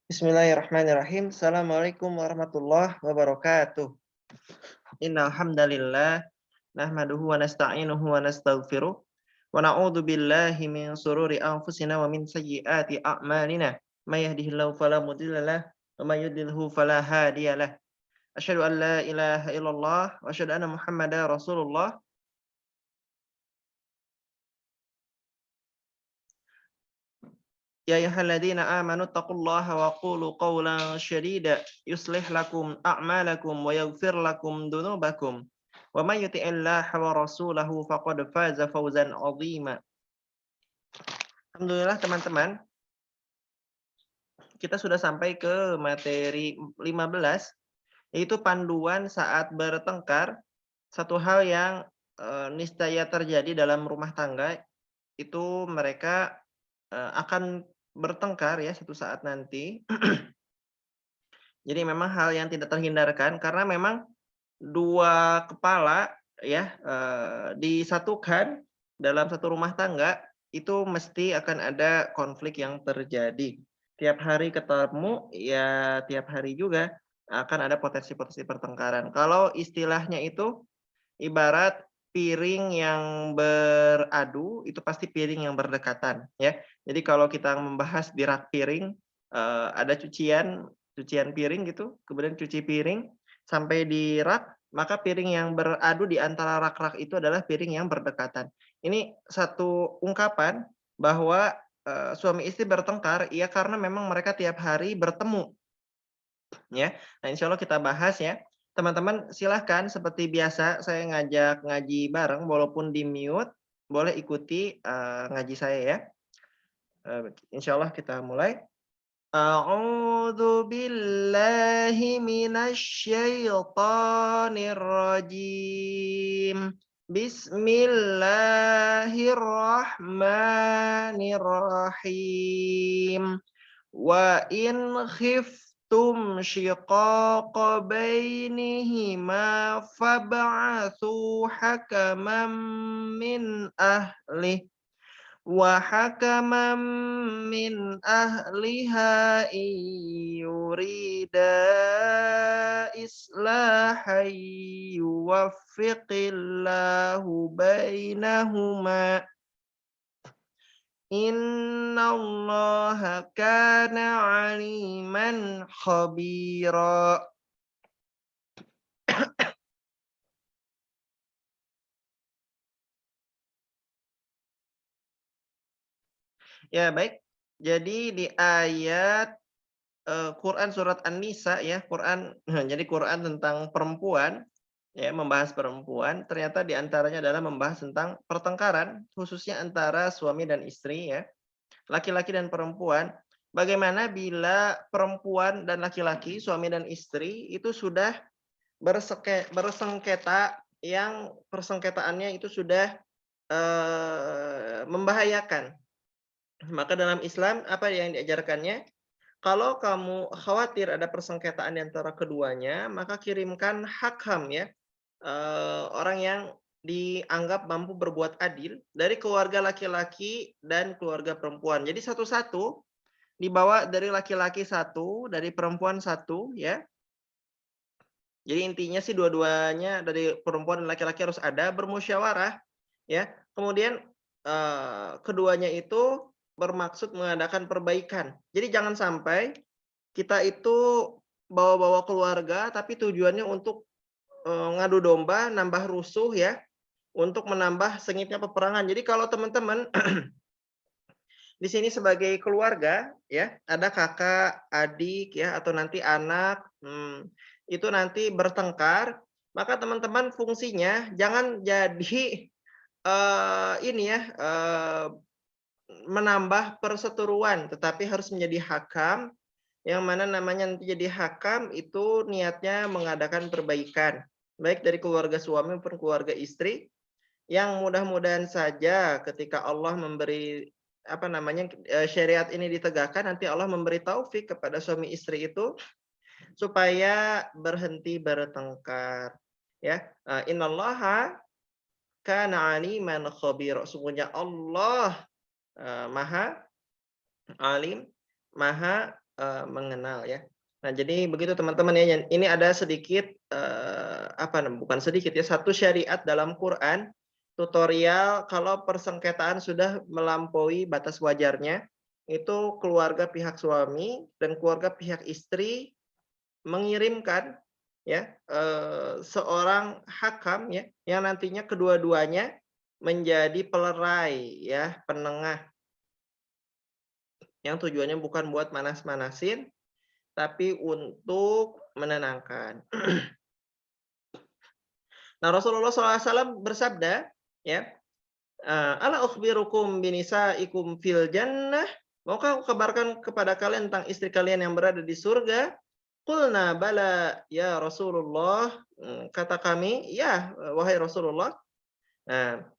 Bismillahirrahmanirrahim. Assalamualaikum warahmatullahi wabarakatuh. Innal hamdalillah nahmaduhu wa nasta'inuhu wa nastaghfiruh wa na'udzu billahi min shururi anfusina wa min sayyiati a'malina. May yahdihillahu fala mudilla lah wa may yudlilhu fala hadiyalah. Asyhadu an la ilaha illallah wa asyhadu anna Muhammadar Rasulullah. Ya ayyuhalladzina amanu taqullaha wa qulu qawlan syadida yuslih lakum a'malakum wa yaghfir lakum dunubakum wa may yuti'illaha wa rasulahu faqad faza fawzan 'azima. Alhamdulillah teman-teman, kita sudah sampai ke materi 15, yaitu panduan saat bertengkar. Satu hal yang niscaya terjadi dalam rumah tangga itu mereka akan bertengkar ya suatu saat nanti. Jadi memang hal yang tidak terhindarkan karena memang dua kepala ya disatukan dalam satu rumah tangga itu mesti akan ada konflik yang terjadi. Tiap hari ketemu ya tiap hari juga akan ada potensi-potensi pertengkaran. Kalau istilahnya itu ibarat piring yang beradu itu pasti piring yang berdekatan ya. Jadi kalau kita membahas di rak piring ada cucian piring gitu, kemudian cuci piring sampai di rak, maka piring yang beradu di antara rak-rak itu adalah piring yang berdekatan. Ini satu ungkapan bahwa suami istri bertengkar ya karena memang mereka tiap hari bertemu ya. Nah, insya Allah kita bahas ya. Teman-teman silahkan seperti biasa saya ngajak ngaji bareng walaupun di mute, boleh ikuti ngaji saya ya. Insya Allah kita mulai. A'udzu billahi minasyaitonir rajim. Bismillahirrahmanirrahim. Wa in khiftum shiqaqa bainihima fab'atsu hakaman min ahlihi wa hakaman min ahliha in yurida islahan yuwaffiqillahu bainahuma. Innallaha kana aliman khabira. Ya baik, jadi di ayat Quran surat An-Nisa ya, Quran jadi Quran tentang perempuan, ya membahas perempuan, ternyata di antaranya adalah membahas tentang pertengkaran, khususnya antara suami dan istri ya, laki-laki dan perempuan. Bagaimana bila perempuan dan laki-laki, suami dan istri itu sudah bersengketa yang persengketaannya itu sudah membahayakan. Maka dalam Islam apa yang diajarkannya? Kalau kamu khawatir ada persengketaan di antara keduanya, maka kirimkan hakam ya, orang yang dianggap mampu berbuat adil dari keluarga laki-laki dan keluarga perempuan. Jadi satu-satu dibawa dari laki-laki satu, dari perempuan satu ya. Jadi intinya sih dua-duanya dari perempuan dan laki-laki harus ada bermusyawarah ya. Kemudian keduanya itu bermaksud mengadakan perbaikan. Jadi jangan sampai kita itu bawa-bawa keluarga tapi tujuannya untuk ngadu domba, nambah rusuh ya, untuk menambah sengitnya peperangan. Jadi kalau teman-teman di sini sebagai keluarga ya, ada kakak, adik ya, atau nanti anak, itu nanti bertengkar, maka teman-teman fungsinya jangan jadi ini ya, menambah perseteruan, tetapi harus menjadi hakam, yang mana namanya nanti jadi hakam itu niatnya mengadakan perbaikan, baik dari keluarga suami maupun keluarga istri, yang mudah-mudahan saja ketika Allah memberi apa namanya syariat ini ditegakkan, nanti Allah memberi taufik kepada suami istri itu supaya berhenti bertengkar. Ya, innallaha kana aliman khabira. Sungguhnya Allah Maha alim, maha mengenal ya. Nah, jadi begitu teman-teman ya. Ini ada sedikit bukan sedikit ya, satu syariat dalam Quran tutorial kalau persengketaan sudah melampaui batas wajarnya, itu keluarga pihak suami dan keluarga pihak istri mengirimkan ya, seorang hakam ya, yang nantinya kedua-duanya menjadi pelerai ya, penengah, yang tujuannya bukan buat manas-manasin, tapi untuk menenangkan. Nah, Rasulullah SAW bersabda, ya, "Ala ukhbirukum binisaikum fil jannah?" Maukah aku kabarkan kepada kalian tentang istri kalian yang berada di surga? Qulna bala ya Rasulullah. Kata kami, ya wahai Rasulullah. Nah,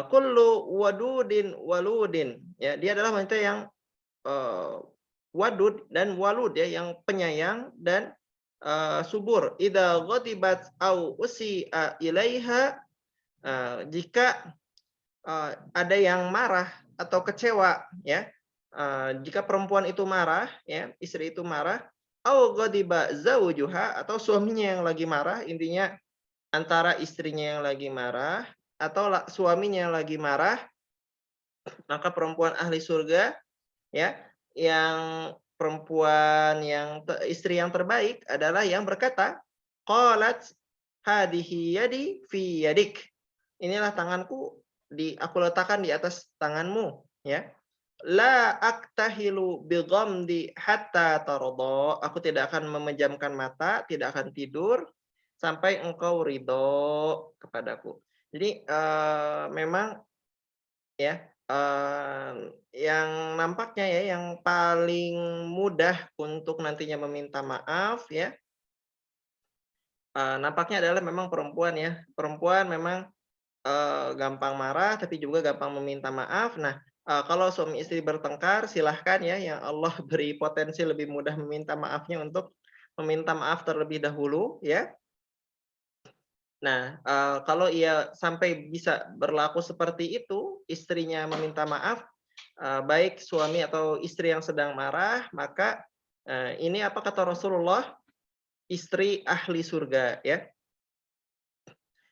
kullu wadudin waludin. Ya, dia adalah wanita yang eee, wadud dan walud ya, yang penyayang dan subur. Idza ghadibat au usi'a ilaiha, jika ada yang marah atau kecewa ya, jika perempuan itu marah ya, istri itu marah, au ghadiba zaujuha, atau suaminya yang lagi marah, intinya antara istrinya yang lagi marah atau suaminya yang lagi marah, maka perempuan ahli surga ya, yang perempuan yang istri yang terbaik adalah yang berkata, qalat hadhihi yadi fi yadik. Inilah tanganku, aku letakkan di atas tanganmu ya. La aktahilu bighamdi hatta tarda. Aku tidak akan memejamkan mata, tidak akan tidur sampai engkau ridho kepadaku. Jadi memang ya, yang nampaknya ya, yang paling mudah untuk nantinya meminta maaf ya, nampaknya adalah memang perempuan ya. Perempuan memang, gampang marah, tapi juga gampang meminta maaf. Nah, kalau suami istri bertengkar, silahkan ya, yang Allah beri potensi lebih mudah meminta maafnya untuk meminta maaf terlebih dahulu ya. Nah, kalau ia sampai bisa berlaku seperti itu, istrinya meminta maaf, baik suami atau istri yang sedang marah, maka, ini apa kata Rasulullah, istri ahli surga ya.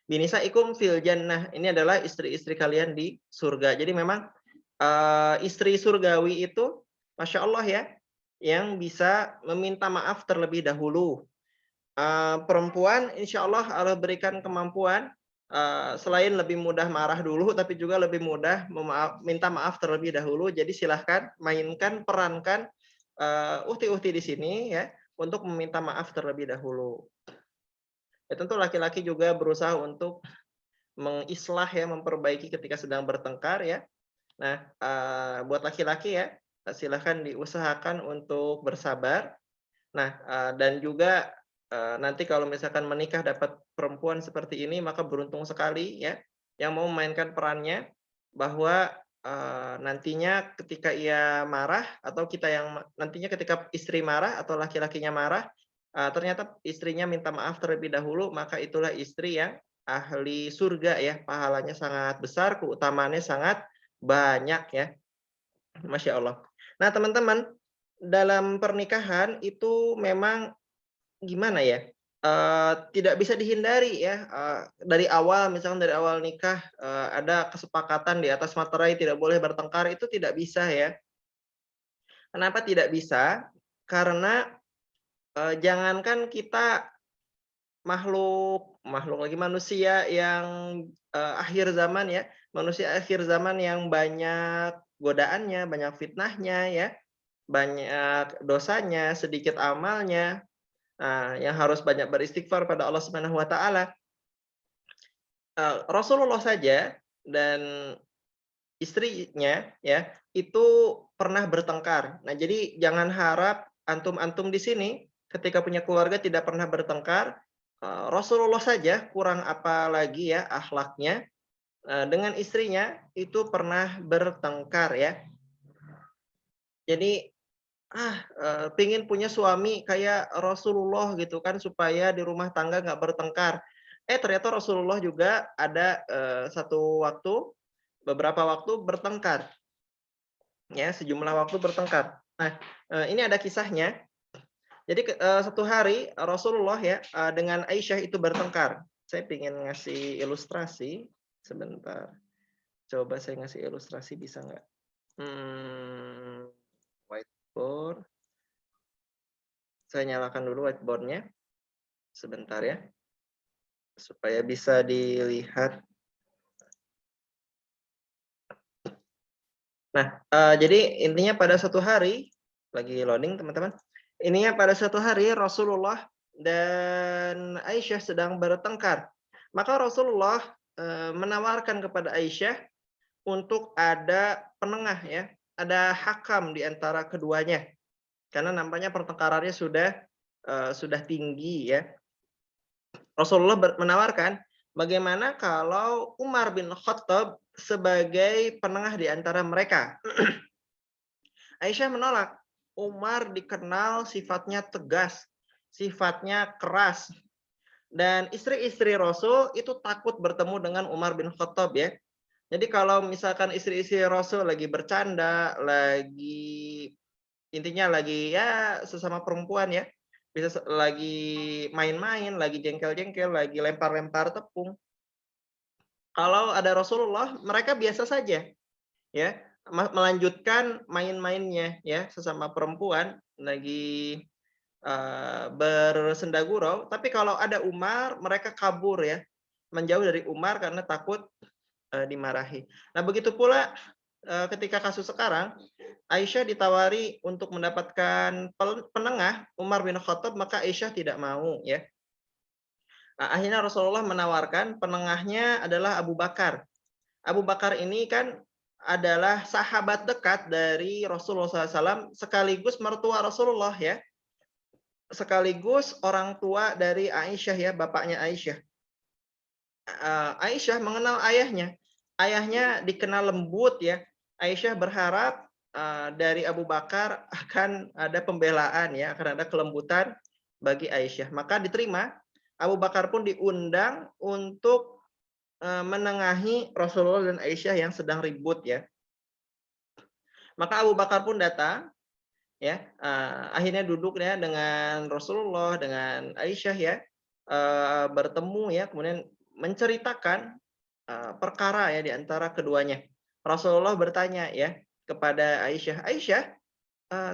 Binisaikum fil jannah, ini adalah istri-istri kalian di surga. Jadi memang, istri surgawi itu Masya Allah ya, yang bisa meminta maaf terlebih dahulu. Perempuan insya Allah Allah berikan kemampuan, selain lebih mudah marah dulu, tapi juga lebih mudah minta maaf terlebih dahulu. Jadi silahkan mainkan, perankan, ukti-ukti di sini ya, untuk meminta maaf terlebih dahulu. Ya tentu laki-laki juga berusaha untuk mengislah ya, memperbaiki ketika sedang bertengkar ya. Nah, buat laki-laki ya, silahkan diusahakan untuk bersabar. Nah, dan juga, nanti kalau misalkan menikah dapat perempuan seperti ini, maka beruntung sekali ya, yang mau memainkan perannya, bahwa, nantinya ketika ia marah atau kita yang nantinya ketika istri marah atau laki-lakinya marah, ternyata istrinya minta maaf terlebih dahulu, maka itulah istri yang ahli surga ya, pahalanya sangat besar, keutamaannya sangat banyak ya, Masya Allah. Nah teman-teman, dalam pernikahan itu memang gimana ya, tidak bisa dihindari ya, dari awal misalkan dari awal nikah, ada kesepakatan di atas materai tidak boleh bertengkar, itu tidak bisa ya. Kenapa tidak bisa? Karena, jangankan kita makhluk makhluk lagi, manusia yang, akhir zaman ya, manusia akhir zaman yang banyak godaannya, banyak fitnahnya ya, banyak dosanya, sedikit amalnya, yang harus banyak beristighfar pada Allah Subhanahu wa taala. Rasulullah saja dan istrinya ya, itu pernah bertengkar. Nah, jadi jangan harap antum-antum di sini ketika punya keluarga tidak pernah bertengkar, Rasulullah saja kurang apa lagi ya akhlaknya, dengan istrinya itu pernah bertengkar ya. Jadi pengen punya suami kayak Rasulullah gitu kan, supaya di rumah tangga nggak bertengkar. Ternyata Rasulullah juga ada, beberapa waktu bertengkar. ya, sejumlah waktu bertengkar. Nah, ini ada kisahnya. Jadi satu hari Rasulullah ya, dengan Aisyah itu bertengkar. Saya ingin ngasih ilustrasi, sebentar. Coba saya ngasih ilustrasi bisa nggak? Whiteboard. Saya nyalakan dulu whiteboard-nya, sebentar ya, supaya bisa dilihat. Nah, jadi intinya pada suatu hari, lagi loading teman-teman. Ininya pada suatu hari Rasulullah dan Aisyah sedang bertengkar. Maka Rasulullah, menawarkan kepada Aisyah untuk ada penengah ya, ada hakam di antara keduanya. Karena nampaknya pertengkarannya sudah tinggi ya. Rasulullah menawarkan, bagaimana kalau Umar bin Khattab sebagai penengah di antara mereka. Aisyah menolak. Umar dikenal sifatnya tegas, sifatnya keras. Dan istri-istri Rasul itu takut bertemu dengan Umar bin Khattab ya. Jadi kalau misalkan istri-istri Rasul lagi bercanda, lagi intinya lagi ya sesama perempuan ya, bisa lagi main-main, lagi jengkel-jengkel, lagi lempar-lempar tepung. Kalau ada Rasulullah, mereka biasa saja ya, melanjutkan main-mainnya ya, sesama perempuan lagi bersenda gurau. Tapi kalau ada Umar, mereka kabur ya, menjauh dari Umar karena takut dimarahi. Nah, begitu pula ketika kasus sekarang, Aisyah ditawari untuk mendapatkan penengah Umar bin Khattab, maka Aisyah tidak mau ya. Nah, akhirnya Rasulullah menawarkan penengahnya adalah Abu Bakar. Abu Bakar ini kan adalah sahabat dekat dari Rasulullah SAW sekaligus mertua Rasulullah ya. Sekaligus orang tua dari Aisyah ya, bapaknya Aisyah. Aisyah mengenal ayahnya. Ayahnya dikenal lembut ya. Aisyah berharap dari Abu Bakar akan ada pembelaan ya, akan ada kelembutan bagi Aisyah. Maka diterima. Abu Bakar pun diundang untuk menengahi Rasulullah dan Aisyah yang sedang ribut ya. Maka Abu Bakar pun datang ya, akhirnya duduk ya dengan Rasulullah, dengan Aisyah ya, bertemu ya, kemudian menceritakan perkara ya di antara keduanya. Rasulullah bertanya ya kepada Aisyah, "Aisyah,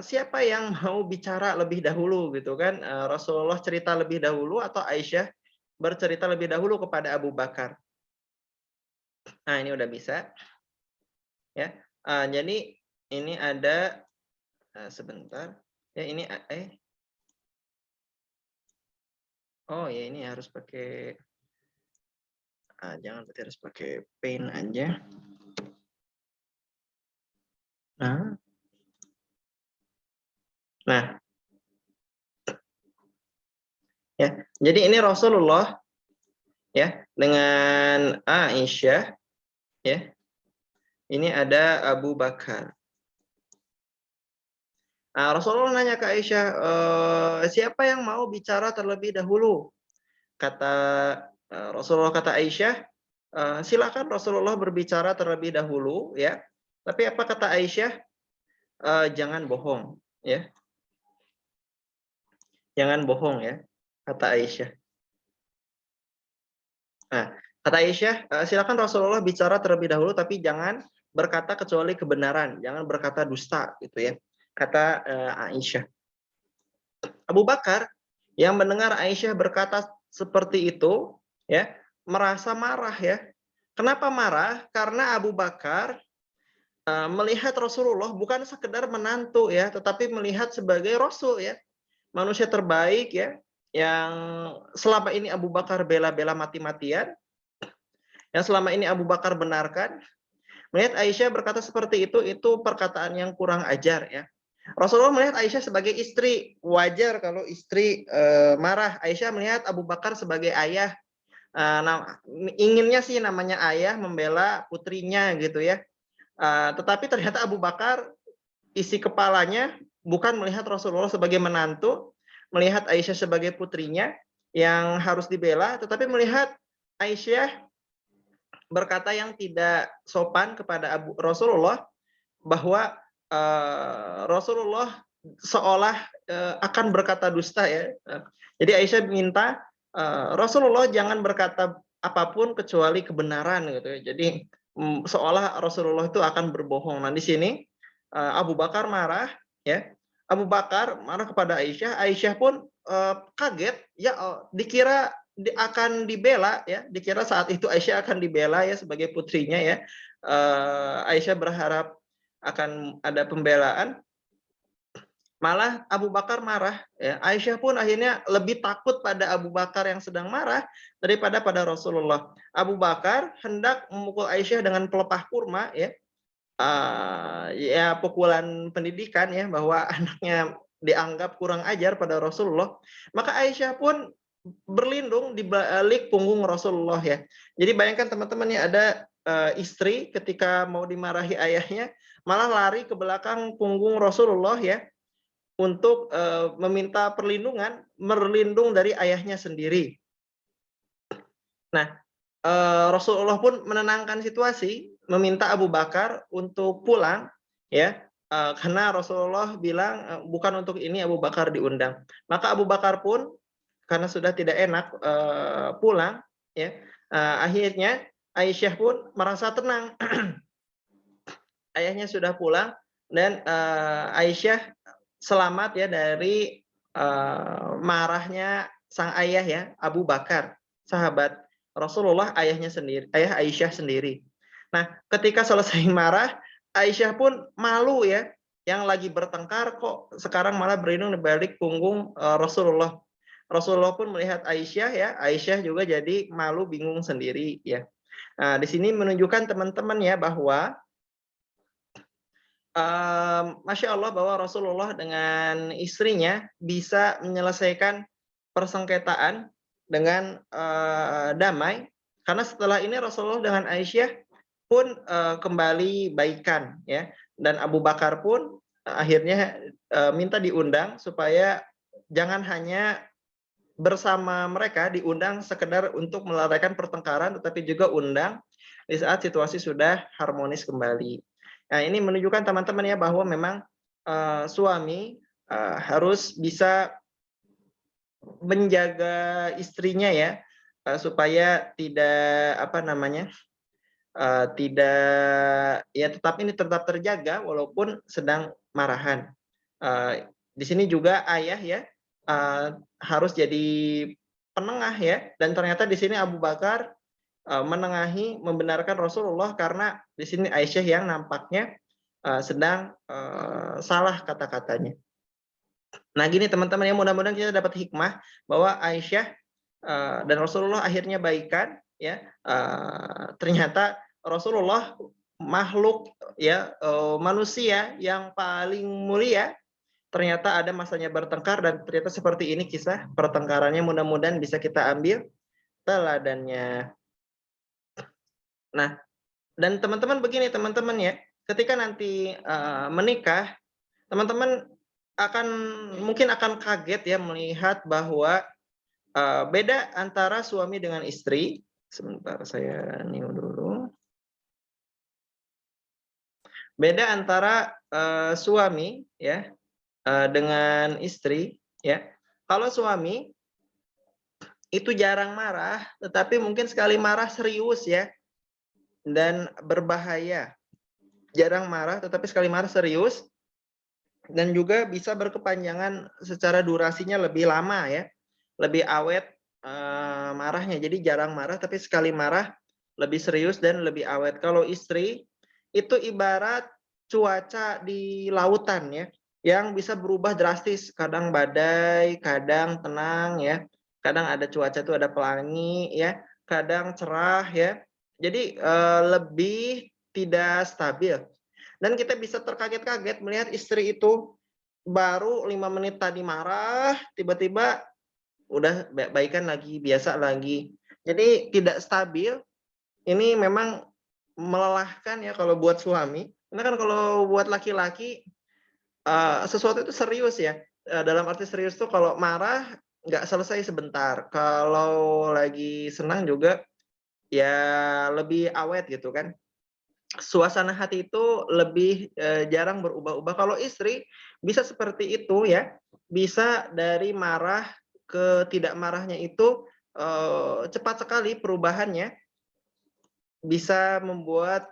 siapa yang mau bicara lebih dahulu?" Gitu kan. Rasulullah cerita lebih dahulu atau Aisyah bercerita lebih dahulu kepada Abu Bakar. Nah, ini udah bisa ya. Jadi ini ada sebentar. Ya ini oh ya ini harus pakai jangan, berarti harus pakai Paint aja. Nah. Nah, ya. Jadi ini Rasulullah ya dengan Aisyah ya. Ini ada Abu Bakar. Nah, Rasulullah nanya ke Aisyah, siapa yang mau bicara terlebih dahulu? Kata Rasulullah, kata Aisyah, silakan Rasulullah berbicara terlebih dahulu ya. Tapi apa kata Aisyah? Jangan bohong ya. Jangan bohong ya, kata Aisyah. Nah, kata Aisyah, silakan Rasulullah bicara terlebih dahulu tapi jangan berkata kecuali kebenaran, jangan berkata dusta gitu ya. Kata Aisyah. Abu Bakar yang mendengar Aisyah berkata seperti itu ya, merasa marah ya. Kenapa marah? Karena Abu Bakar melihat Rasulullah bukan sekedar menantu ya, tetapi melihat sebagai rasul ya, manusia terbaik ya, yang selama ini Abu Bakar bela-bela mati-matian, yang selama ini Abu Bakar benarkan. Melihat Aisyah berkata seperti itu perkataan yang kurang ajar ya. Rasulullah melihat Aisyah sebagai istri, wajar kalau istri marah. Aisyah melihat Abu Bakar sebagai ayah. Inginnya sih namanya ayah membela putrinya gitu ya. Tetapi ternyata Abu Bakar isi kepalanya bukan melihat Rasulullah sebagai menantu, melihat Aisyah sebagai putrinya yang harus dibela, tetapi melihat Aisyah berkata yang tidak sopan kepada Rasulullah, bahwa Rasulullah seolah, akan berkata dusta ya. Jadi Aisyah minta, Rasulullah jangan berkata apapun kecuali kebenaran gitu ya. Jadi, seolah Rasulullah itu akan berbohong. Nah di sini, Abu Bakar marah ya. Abu Bakar marah kepada Aisyah, Aisyah pun, kaget ya, dikira akan dibela ya, dikira saat itu Aisyah akan dibela ya sebagai putrinya ya. Aisyah berharap akan ada pembelaan, malah Abu Bakar marah ya. Aisyah pun akhirnya lebih takut pada Abu Bakar yang sedang marah daripada pada Rasulullah. Abu Bakar hendak memukul Aisyah dengan pelepah kurma ya. Ya pukulan pendidikan ya, bahwa anaknya dianggap kurang ajar pada Rasulullah. Maka Aisyah pun berlindung di balik punggung Rasulullah ya. Jadi bayangkan teman-teman ya, ada, istri ketika mau dimarahi ayahnya malah lari ke belakang punggung Rasulullah ya, untuk, meminta perlindungan, berlindung dari ayahnya sendiri. Nah, Rasulullah pun menenangkan situasi, meminta Abu Bakar untuk pulang ya, karena Rasulullah bilang, bukan untuk ini Abu Bakar diundang. Maka Abu Bakar pun karena sudah tidak enak, pulang ya, akhirnya Aisyah pun merasa tenang. Ayahnya sudah pulang dan, Aisyah selamat ya dari, marahnya sang ayah ya, Abu Bakar, sahabat Rasulullah, ayah Aisyah sendiri. Nah, ketika selesai marah, Aisyah pun malu ya, yang lagi bertengkar kok sekarang malah berlindung di balik punggung, Rasulullah. Rasulullah pun melihat Aisyah ya, Aisyah juga jadi malu, bingung sendiri ya. Nah, di sini menunjukkan teman-teman ya bahwa, Masya Allah bahwa Rasulullah dengan istrinya bisa menyelesaikan persengketaan dengan, damai, karena setelah ini Rasulullah dengan Aisyah pun, kembali baikan ya, dan Abu Bakar pun, akhirnya, minta diundang supaya jangan hanya bersama mereka diundang sekedar untuk menyelesaikan pertengkaran, tetapi juga undang di saat situasi sudah harmonis kembali. Nah, ini menunjukkan teman-teman ya bahwa memang, suami, harus bisa menjaga istrinya ya, supaya tidak apa namanya, tidak ya tetap ini tetap terjaga walaupun sedang marahan. Di sini juga ayah ya, harus jadi penengah ya, dan ternyata di sini Abu Bakar, menengahi, membenarkan Rasulullah karena di sini Aisyah yang nampaknya, sedang, salah kata-katanya. Nah gini teman-teman ya, mudah-mudahan kita dapat hikmah bahwa Aisyah, dan Rasulullah akhirnya baikan ya, ternyata Rasulullah makhluk ya, manusia yang paling mulia, ternyata ada masanya bertengkar dan ternyata seperti ini kisah pertengkarannya, mudah-mudahan bisa kita ambil teladannya. Nah, dan teman-teman begini teman-teman ya, ketika nanti, menikah, teman-teman mungkin akan kaget ya melihat bahwa, beda antara suami dengan istri. Sebentar saya new dulu. Beda antara, suami ya, dengan istri ya. Kalau suami itu jarang marah, tetapi mungkin sekali marah serius ya, dan berbahaya. Jarang marah, tetapi sekali marah serius, dan juga bisa berkepanjangan secara durasinya lebih lama ya, lebih awet, marahnya. Jadi jarang marah, tapi sekali marah lebih serius dan lebih awet. Kalau istri, itu ibarat cuaca di lautan ya, yang bisa berubah drastis, kadang badai, kadang tenang ya, kadang ada cuaca itu ada pelangi ya, kadang cerah ya. Jadi, lebih tidak stabil. Dan kita bisa terkaget-kaget melihat istri itu baru 5 menit tadi marah, tiba-tiba udah baikan lagi, biasa lagi. Jadi tidak stabil, ini memang melelahkan ya kalau buat suami. Karena kan kalau buat laki-laki, sesuatu itu serius ya, dalam arti serius tuh kalau marah nggak selesai sebentar, kalau lagi senang juga ya lebih awet gitu kan. suasana hati itu lebih, jarang berubah-ubah. Kalau istri bisa seperti itu ya, bisa dari marah ke tidak marahnya itu, cepat sekali perubahannya, bisa membuat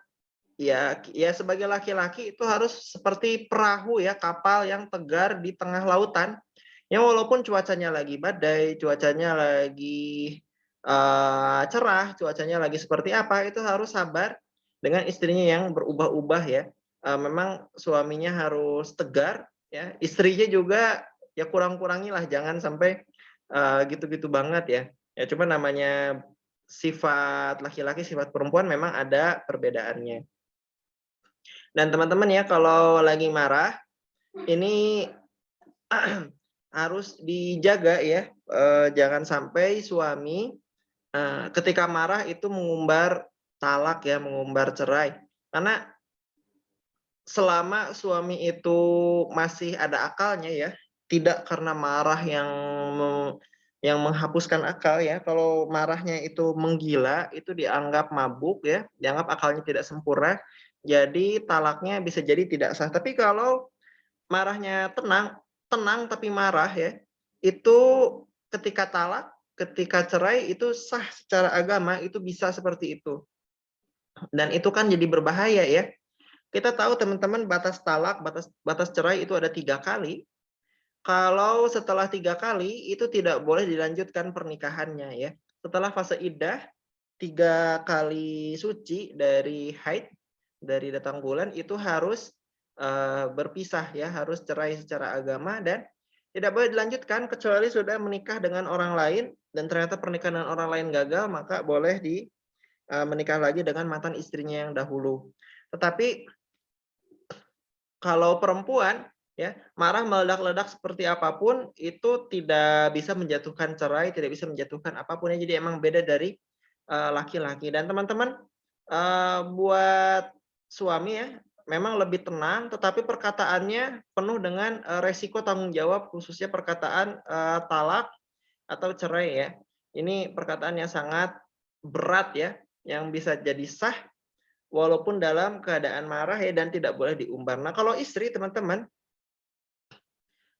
ya sebagai laki-laki itu harus seperti perahu ya, kapal yang tegar di tengah lautan, yang walaupun cuacanya lagi badai, cuacanya lagi, cerah, cuacanya lagi seperti apa, itu harus sabar dengan istrinya yang berubah-ubah ya. Memang suaminya harus tegar ya, istrinya juga ya kurang-kurangilah, jangan sampai, gitu-gitu banget ya. Ya cuma namanya sifat laki-laki, sifat perempuan memang ada perbedaannya. Dan teman-teman ya kalau lagi marah, ini harus dijaga ya, jangan sampai suami, ketika marah itu mengumbar talak ya, mengumbar cerai. Karena selama suami itu masih ada akalnya ya, tidak karena marah me yang menghapuskan akal ya, kalau marahnya itu menggila, itu dianggap mabuk ya, dianggap akalnya tidak sempurna, jadi talaknya bisa jadi tidak sah. Tapi kalau marahnya tenang, tenang tapi marah ya, itu ketika talak, ketika cerai itu sah secara agama, itu bisa seperti itu. Dan itu kan jadi berbahaya ya. Kita tahu teman-teman batas talak, batas batas cerai itu ada 3 kali. Kalau setelah 3 kali, itu tidak boleh dilanjutkan pernikahannya ya. Setelah fase iddah, 3 kali suci dari haid, dari datang bulan, itu harus, berpisah ya, harus cerai secara agama dan tidak boleh dilanjutkan kecuali sudah menikah dengan orang lain dan ternyata pernikahan dengan orang lain gagal, maka boleh menikah lagi dengan mantan istrinya yang dahulu. Tetapi kalau perempuan, ya, marah meledak-ledak seperti apapun, itu tidak bisa menjatuhkan cerai, tidak bisa menjatuhkan apapun ya, jadi emang beda dari, laki-laki. Dan teman-teman, buat suami ya, memang lebih tenang, tetapi perkataannya penuh dengan, resiko tanggung jawab, khususnya perkataan, talak atau cerai ya. Ini perkataan yang sangat berat ya, yang bisa jadi sah walaupun dalam keadaan marah ya dan tidak boleh diumbar. Nah, kalau istri teman-teman,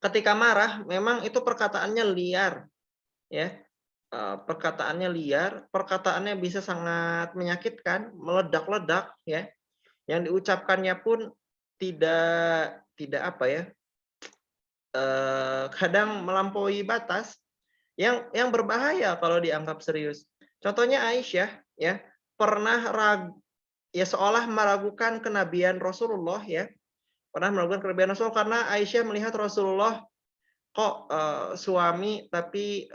ketika marah memang itu perkataannya liar ya, perkataannya liar, perkataannya bisa sangat menyakitkan, meledak-ledak ya, yang diucapkannya pun tidak apa ya, kadang melampaui batas yang berbahaya kalau dianggap serius. Contohnya Aisyah ya, pernah ya seolah meragukan kenabian Rasulullah ya, pernah meragukan kenabian Rasul karena Aisyah melihat Rasulullah kok, suami tapi,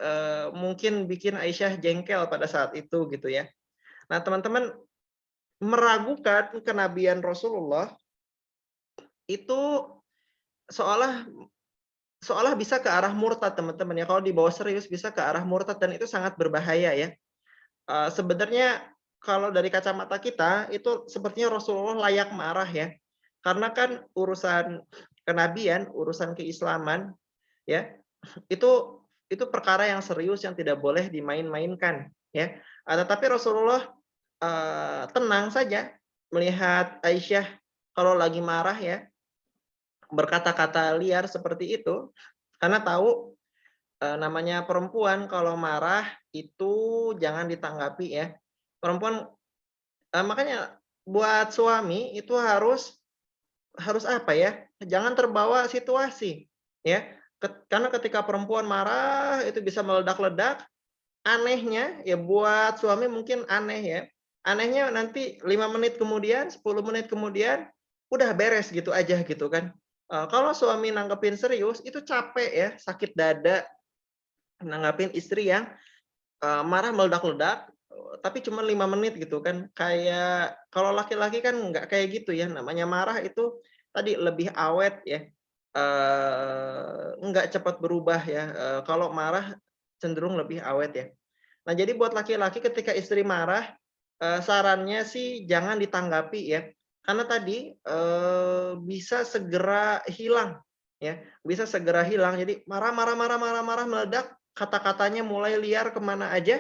mungkin bikin Aisyah jengkel pada saat itu gitu ya. Nah teman-teman, meragukan kenabian Rasulullah itu seolah seolah bisa ke arah murtad teman-teman ya, kalau dibawa serius bisa ke arah murtad dan itu sangat berbahaya ya. Sebenarnya kalau dari kacamata kita, itu sepertinya Rasulullah layak marah ya. Karena kan urusan kenabian, urusan keislaman ya, itu perkara yang serius yang tidak boleh dimain-mainkan ya. Tetapi Rasulullah, tenang saja melihat Aisyah kalau lagi marah ya, berkata-kata liar seperti itu, karena tahu, namanya perempuan kalau marah itu jangan ditanggapi ya. Perempuan makanya buat suami itu harus apa ya, jangan terbawa situasi, ya. Karena ketika perempuan marah itu bisa meledak-ledak, anehnya ya buat suami mungkin aneh ya, anehnya nanti 5 menit kemudian, 10 menit kemudian, udah beres gitu aja gitu kan. Kalau suami nanggepin serius, itu capek ya, sakit dada nanggapin istri yang marah meledak-ledak, tapi cuma 5 menit gitu kan. Kayak kalau laki-laki kan nggak kayak gitu ya, namanya marah itu tadi lebih awet ya, nggak cepat berubah ya, kalau marah cenderung lebih awet ya. Nah, jadi buat laki-laki ketika istri marah, sarannya sih jangan ditanggapi ya, karena tadi, bisa segera hilang ya, bisa segera hilang. Jadi marah marah marah marah marah meledak, kata-katanya mulai liar kemana aja,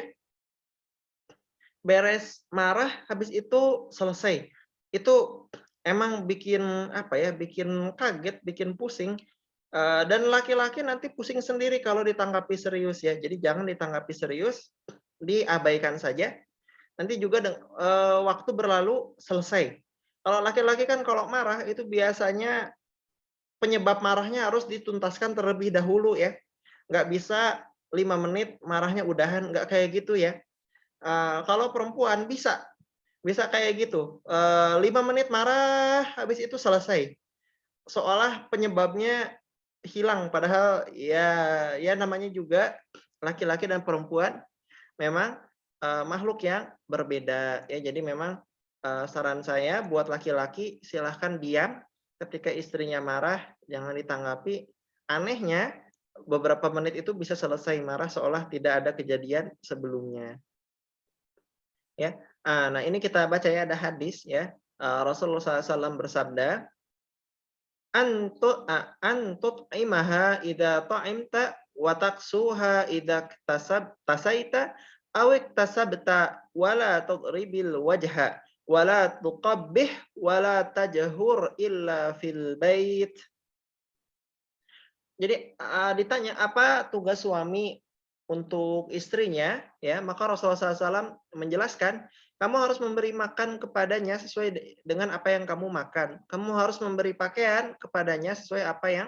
beres marah habis itu selesai. itu emang bikin apa ya, bikin kaget, bikin pusing, dan laki-laki nanti pusing sendiri kalau ditanggapi serius ya. Jadi jangan ditanggapi serius, diabaikan saja, nanti juga waktu berlalu selesai. Kalau laki-laki kan kalau marah itu biasanya penyebab marahnya harus dituntaskan terlebih dahulu ya. Nggak bisa 5 menit marahnya udahan, nggak kayak gitu ya. Kalau perempuan bisa kayak gitu, 5 menit marah, habis itu selesai. Seolah penyebabnya hilang, padahal ya namanya juga laki-laki dan perempuan memang, makhluk yang berbeda ya. Jadi memang, saran saya buat laki-laki silahkan diam ketika istrinya marah, jangan ditanggapi. Anehnya beberapa menit itu bisa selesai marah seolah tidak ada kejadian sebelumnya. Ya. Nah ini kita baca ya, ada hadis ya, Rasulullah SAW bersabda, "Antut'imaha idza ta'imta wa taqsuha idza tasaita aw iktasabta wa la tadribil wajha wa la tuqabbih wa la tajhur illa fil bait." Jadi, ditanya, "Apa tugas suami untuk istrinya?" Ya, maka Rasulullah SAW menjelaskan, "Kamu harus memberi makan kepadanya sesuai dengan apa yang kamu makan. Kamu harus memberi pakaian kepadanya sesuai apa yang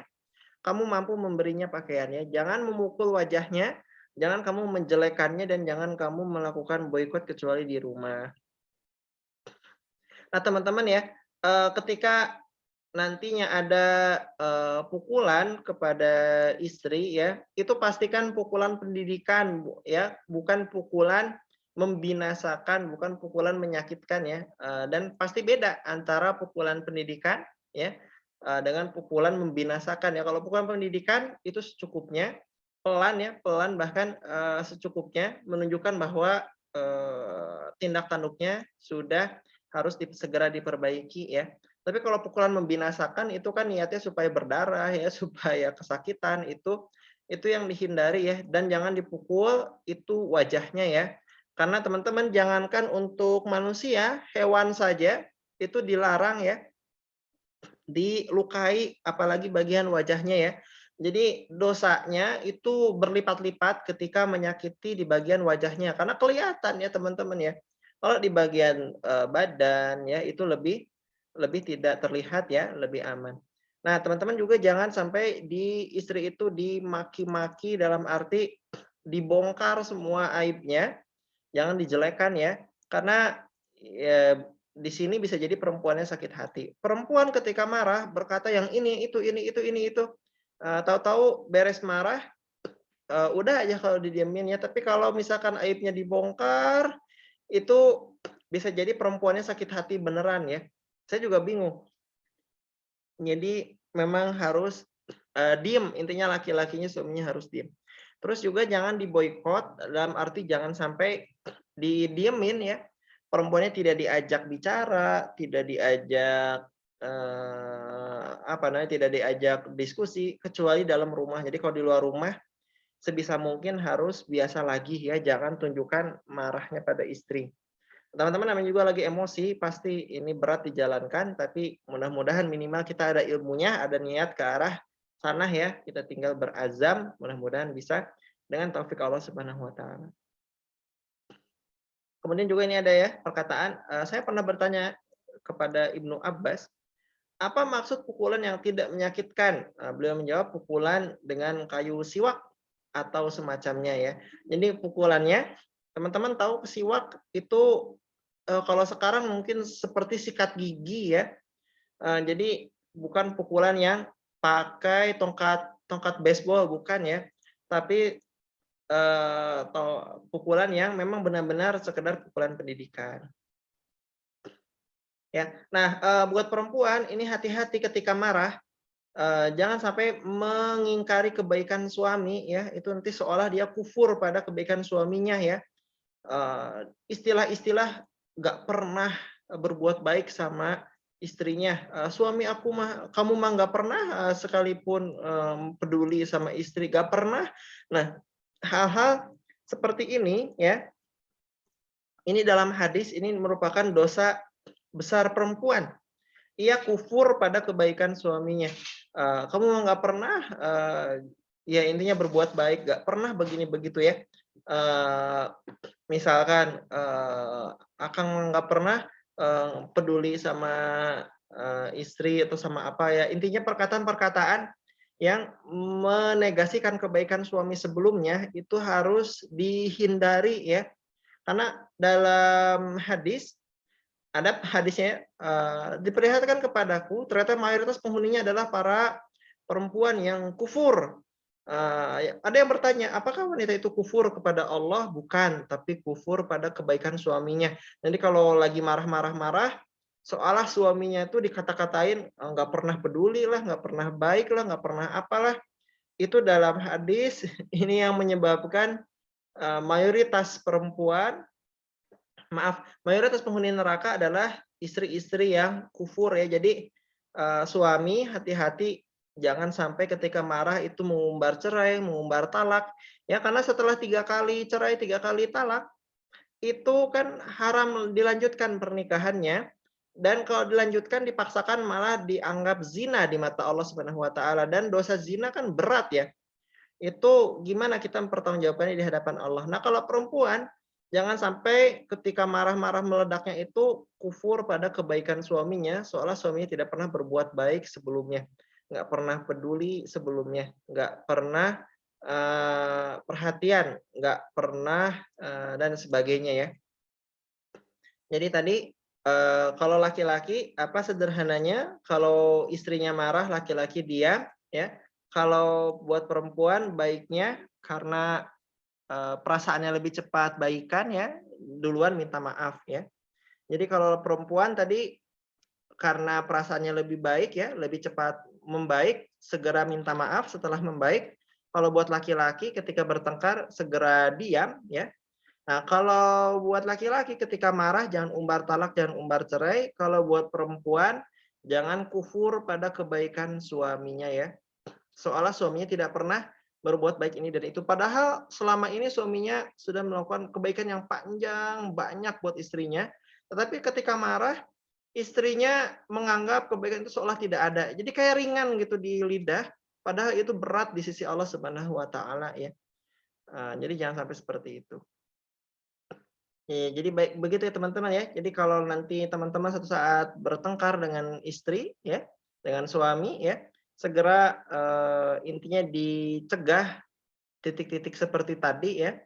kamu mampu memberinya pakaiannya. Jangan memukul wajahnya, jangan kamu menjelekannya, dan jangan kamu melakukan boikot kecuali di rumah." Nah, teman-teman ya, ketika nantinya ada, pukulan kepada istri ya, itu pastikan pukulan pendidikan ya, bukan pukulan membinasakan, bukan pukulan menyakitkan ya, dan pasti beda antara pukulan pendidikan ya, dengan pukulan membinasakan ya. Kalau pukulan pendidikan itu secukupnya, pelan ya, pelan bahkan, secukupnya menunjukkan bahwa, tindak tanduknya sudah harus segera diperbaiki ya. Tapi kalau pukulan membinasakan itu kan niatnya supaya berdarah ya, supaya kesakitan, itu yang dihindari ya, dan jangan dipukul itu wajahnya ya. Karena teman-teman jangankan untuk manusia, hewan saja itu dilarang ya, dilukai apalagi bagian wajahnya ya. Jadi dosanya itu berlipat-lipat ketika menyakiti di bagian wajahnya, karena kelihatan ya teman-teman ya. Kalau di bagian, badan ya itu lebih lebih tidak terlihat ya, lebih aman. Nah, teman-teman juga jangan sampai di istri itu dimaki-maki dalam arti dibongkar semua aibnya, jangan dijelekan ya. Karena ya di sini bisa jadi perempuannya sakit hati. Perempuan ketika marah berkata yang ini, itu, tahu-tahu beres marah, udah aja kalau didiemin ya, tapi kalau misalkan aibnya dibongkar, itu bisa jadi perempuannya sakit hati beneran ya. Saya juga bingung. Jadi memang harus, diem, intinya laki-lakinya, suaminya harus diem. Terus juga jangan diboikot, dalam arti jangan sampai didiemin ya, perempuannya tidak diajak bicara, tidak diajak, apa namanya, tidak diajak diskusi, kecuali dalam rumah. Jadi kalau di luar rumah, sebisa mungkin harus biasa lagi ya, jangan tunjukkan marahnya pada istri. Teman-teman namanya juga lagi emosi, pasti ini berat dijalankan, tapi mudah-mudahan minimal kita ada ilmunya, ada niat ke arah sana ya, kita tinggal berazam, mudah-mudahan bisa dengan taufik Allah Subhanahu wa taala. Kemudian juga ini ada ya perkataan, saya pernah bertanya kepada Ibnu Abbas, "Apa maksud pukulan yang tidak menyakitkan?" Beliau menjawab, "Pukulan dengan kayu siwak atau semacamnya ya." Jadi pukulannya, teman-teman tahu siwak itu, kalau sekarang mungkin seperti sikat gigi ya, jadi bukan pukulan yang pakai tongkat tongkat baseball, bukan ya, tapi, pukulan yang memang benar-benar sekedar pukulan pendidikan. Ya. Nah, buat perempuan ini hati-hati ketika marah, jangan sampai mengingkari kebaikan suami ya, itu nanti seolah dia kufur pada kebaikan suaminya ya. Istilah-istilah nggak pernah berbuat baik sama istrinya, "Suami aku mah kamu mah nggak pernah, sekalipun, peduli sama istri, nggak pernah." Nah, hal-hal seperti ini ya, ini dalam hadis ini merupakan dosa besar perempuan, ia kufur pada kebaikan suaminya. Kamu nggak pernah, ya intinya berbuat baik, nggak pernah begini begitu ya. Eee, Misalkan, Akang nggak pernah, peduli sama, istri atau sama apa ya, intinya perkataan-perkataan yang menegasikan kebaikan suami sebelumnya itu harus dihindari ya. Karena dalam hadis, ada hadisnya, "Diperlihatkan kepadaku ternyata mayoritas penghuninya adalah para perempuan yang kufur." Ada yang bertanya, "Apakah wanita itu kufur kepada Allah?" Bukan, tapi kufur pada kebaikan suaminya. Jadi kalau lagi marah-marah-marah, seolah suaminya itu dikata-katain, nggak pernah peduli lah, nggak pernah baik lah, nggak pernah apalah. Itu dalam hadis ini yang menyebabkan, mayoritas perempuan maaf, mayoritas penghuni neraka adalah istri-istri yang kufur ya. Jadi, suami hati-hati jangan sampai ketika marah itu mengumbar cerai, mengumbar talak, ya karena setelah 3 kali cerai, 3 kali talak, itu kan haram dilanjutkan pernikahannya, dan kalau dilanjutkan dipaksakan malah dianggap zina di mata Allah Subhanahu wa taala, dan dosa zina kan berat ya. Itu gimana kita mempertanggungjawabkannya di hadapan Allah. Nah, kalau perempuan, jangan sampai ketika marah-marah meledaknya itu kufur pada kebaikan suaminya, seolah suaminya tidak pernah berbuat baik sebelumnya, nggak pernah peduli sebelumnya, nggak pernah, perhatian, nggak pernah, dan sebagainya ya. Jadi tadi, kalau laki-laki, apa sederhananya, kalau istrinya marah, laki-laki diam, ya. Kalau buat perempuan baiknya karena, perasaannya lebih cepat baikan ya, duluan minta maaf ya. Jadi kalau perempuan tadi karena perasaannya lebih baik ya, lebih cepat membaik, segera minta maaf setelah membaik. Kalau buat laki-laki ketika bertengkar segera diam ya. Nah, kalau buat laki-laki ketika marah jangan umbar talak, jangan umbar cerai. Kalau buat perempuan jangan kufur pada kebaikan suaminya ya. Seolah suaminya tidak pernah berbuat baik ini dan itu. Padahal selama ini suaminya sudah melakukan kebaikan yang panjang, banyak buat istrinya. Tetapi ketika marah, istrinya menganggap kebaikan itu seolah tidak ada. Jadi kayak ringan gitu di lidah, padahal itu berat di sisi Allah Subhanahu wa taala ya. Jadi jangan sampai seperti itu. Jadi baik begitu ya teman-teman ya. Jadi kalau nanti teman-teman suatu saat bertengkar dengan istri ya, dengan suami ya, segera, intinya dicegah titik-titik seperti tadi ya.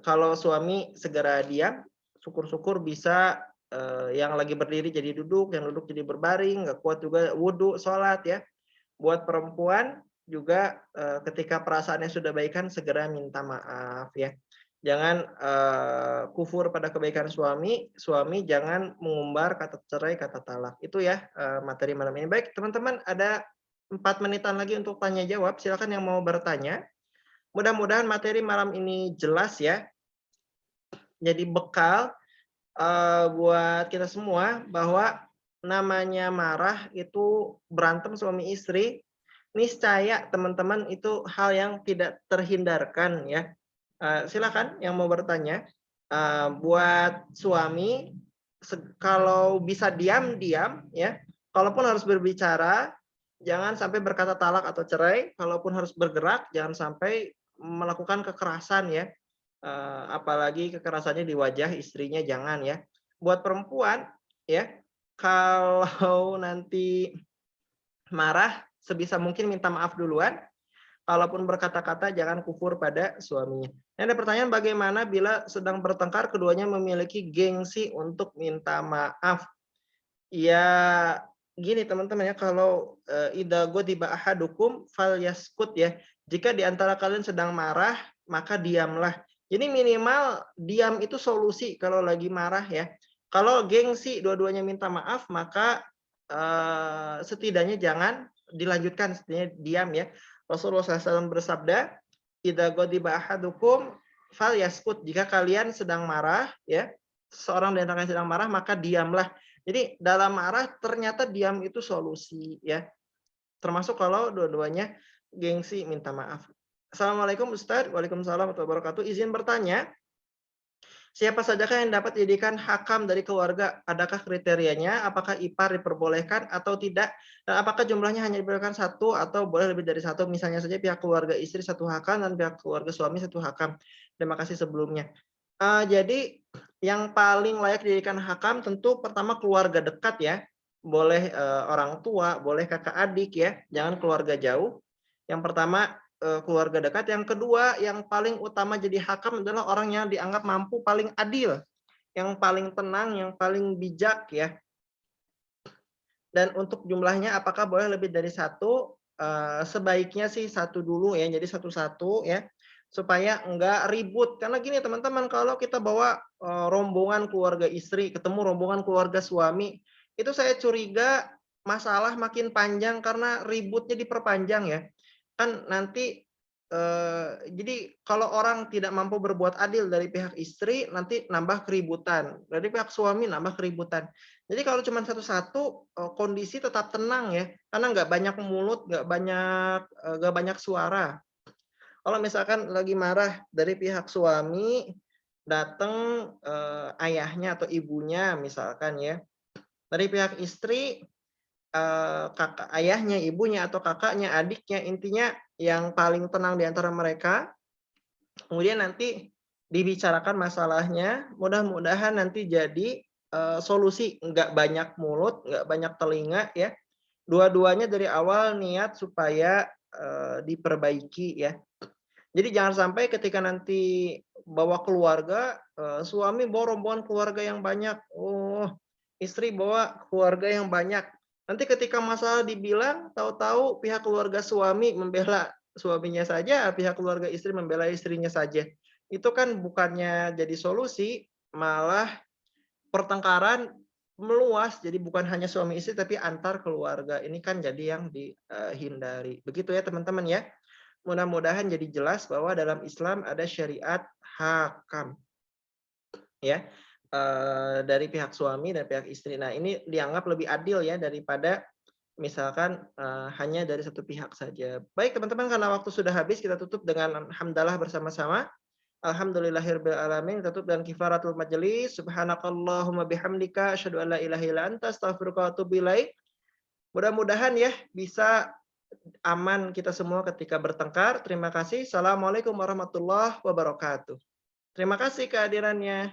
Kalau suami segera diam, syukur-syukur bisa, yang lagi berdiri jadi duduk, yang duduk jadi berbaring, nggak kuat juga wudhu, sholat ya. Buat perempuan juga, ketika perasaannya sudah baikan segera minta maaf ya. Jangan, kufur pada kebaikan suami, suami jangan mengumbar kata cerai, kata talak. Itu ya, materi malam ini. Baik teman-teman ada 4 menitan lagi untuk tanya jawab, silakan yang mau bertanya. Mudah-mudahan materi malam ini jelas ya, jadi bekal, buat kita semua bahwa namanya marah itu berantem suami istri, niscaya teman-teman itu hal yang tidak terhindarkan ya. Silakan yang mau bertanya. Buat suami, kalau bisa diam, diam ya. Kalaupun harus berbicara, jangan sampai berkata talak atau cerai. Kalaupun harus bergerak, jangan sampai melakukan kekerasan ya. Apalagi kekerasannya di wajah istrinya, jangan ya. Buat perempuan ya, kalau nanti marah, sebisa mungkin minta maaf duluan. Kalaupun berkata-kata jangan kufur pada suaminya. Ada pertanyaan bagaimana bila sedang bertengkar keduanya memiliki gengsi untuk minta maaf? Ya gini teman-teman ya, kalau, idza ghadiba ahadukum falyaskut ya. Jika di antara kalian sedang marah, maka diamlah. Jadi minimal diam itu solusi kalau lagi marah ya. Kalau gengsi dua-duanya minta maaf, maka, setidaknya jangan dilanjutkan, setidaknya diam ya. Rasulullah SAW bersabda, "Idza ghadiba ahadukum falyaskut." Jika kalian sedang marah ya, seseorang di antara kalian sedang marah, maka diamlah. Jadi dalam marah ternyata diam itu solusi ya, termasuk kalau dua-duanya gengsi minta maaf. Assalamualaikum Ustaz. Waalaikumsalam warahmatullahi wabarakatuh. Izin bertanya, Siapa sajakah yang dapat dijadikan hakam dari keluarga? Adakah kriterianya? Apakah ipar diperbolehkan atau tidak? Dan apakah jumlahnya hanya diperbolehkan satu atau boleh lebih dari satu? Misalnya saja pihak keluarga istri satu hakam dan pihak keluarga suami satu hakam. Terima kasih sebelumnya. Jadi yang paling layak dijadikan hakam tentu pertama keluarga dekat ya. Boleh, orang tua, boleh kakak adik ya, jangan keluarga jauh. Yang pertama, keluarga dekat, yang kedua yang paling utama jadi hakam adalah orang yang dianggap mampu paling adil, yang paling tenang, yang paling bijak ya. Dan untuk jumlahnya apakah boleh lebih dari satu? Sebaiknya sih satu dulu ya, jadi satu-satu ya, supaya enggak ribut. Karena gini teman-teman, kalau kita bawa, rombongan keluarga istri, ketemu rombongan keluarga suami, itu saya curiga masalah makin panjang karena ributnya diperpanjang ya. Kan nanti, jadi kalau orang tidak mampu berbuat adil dari pihak istri, nanti nambah keributan, dari pihak suami nambah keributan. Jadi kalau cuma satu-satu, kondisi tetap tenang ya, karena nggak banyak mulut, nggak banyak suara. Kalau misalkan lagi marah dari pihak suami, datang, ayahnya atau ibunya misalkan ya, dari pihak istri, kakak ayahnya, ibunya, atau kakaknya, adiknya, intinya yang paling tenang di antara mereka, kemudian nanti dibicarakan masalahnya, mudah-mudahan nanti jadi, solusi, nggak banyak mulut, nggak banyak telinga ya. Dua-duanya dari awal niat supaya, diperbaiki ya. Jadi jangan sampai ketika nanti bawa keluarga, suami bawa rombongan keluarga yang banyak, istri bawa keluarga yang banyak. Nanti ketika masalah dibilang, tahu-tahu pihak keluarga suami membela suaminya saja, pihak keluarga istri membela istrinya saja. Itu kan bukannya jadi solusi, malah pertengkaran meluas, jadi bukan hanya suami istri tapi antar keluarga. Ini kan jadi yang dihindari. Begitu ya teman-teman ya. Mudah-mudahan jadi jelas bahwa dalam Islam ada syariat hakam ya, dari pihak suami dan pihak istri. Nah, ini dianggap lebih adil ya daripada misalkan, hanya dari satu pihak saja. Baik teman-teman, karena waktu sudah habis, kita tutup dengan hamdalah bersama-sama. Alhamdulillahirabbil alamin, tutup dengan kifaratul majelis. Subhanakallahumma bihamdika asyhadu an la ilaha illa anta astaghfiruka wa atubu ilaik. Mudah-mudahan ya bisa aman kita semua ketika bertengkar. Terima kasih. Assalamualaikum warahmatullahi wabarakatuh. Terima kasih kehadirannya.